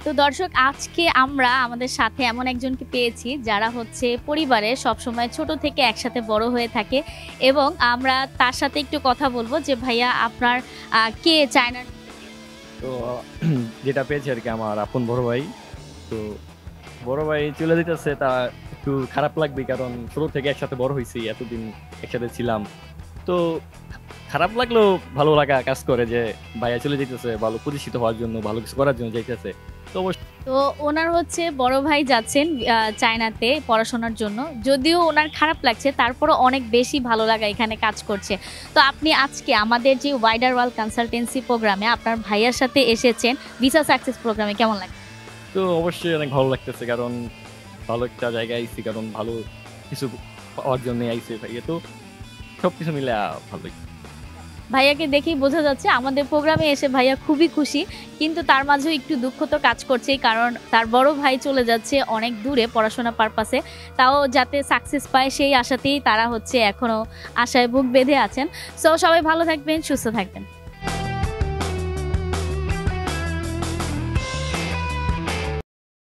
তো দর্শক, আজকে আমরা আমাদের সাথে এমন একজনকে পেয়েছি যারা হচ্ছে পরিবারে সবসময় ছোট থেকে একসাথে বড় হয়ে থাকে, এবং আমরা তার সাথে একটু কথা বলবো যে ভাইয়া আপনার কে চায়নার। তো যেটা পেয়েছি আর কি আমার আপন বড় ভাই। তো বড় ভাই চলে যেতেছে, তা একটু খারাপ লাগবে, কারণ ছোট থেকে একসাথে বড় হয়েছি, এতদিন একসাথে ছিলাম। তো খারাপ লাগলেও ভালো লাগা কাজ করে যে ভাইয়া চলে যেতেছে, ভালো প্রতিষ্ঠিত হওয়ার জন্য, ভালো কিছু করার জন্য যাইতেছে। তো অবশ্যই তো ওনার হচ্ছে বড় ভাই যাচ্ছেন চায়নাতে পড়াশোনার জন্য, যদিও ওনার খারাপ লাগছে তারপরও অনেক বেশি ভালো লাগা এখানে কাজ করছে। তো আপনি আজকে আমাদের যে ওয়াইডার ওয়ার্ল্ড কনসালটেন্সি প্রোগ্রামে আপনার ভাইয়ার সাথে এসেছেন, ভিসা সাকসেস প্রোগ্রামে, কেমন লাগে? তো অবশ্যই অনেক ভালো লাগতেছে, কারণ ভালো একটা জায়গায় আইছি, কারণ ভালো কিছু পাওয়ার জন্য আইছি ভাইয়া। তো সবকিছু মিলে ভালো লাগছে। ভাইয়াকে দেখেই বোঝা যাচ্ছে আমাদের প্রোগ্রামে এসে ভাইয়া খুবই খুশি, কিন্তু তার মাঝেও একটু দুঃখ তো কাজ করছেই, কারণ তার বড় ভাই চলে যাচ্ছে অনেক দূরে পড়াশোনা পারপাসে। তাও যাতে সাকসেস পায় সেই আশাতেই তারা হচ্ছে এখনো আশায় বুক বেঁধে আছেন। সো সবাই ভালো থাকবেন, সুস্থ থাকবেন।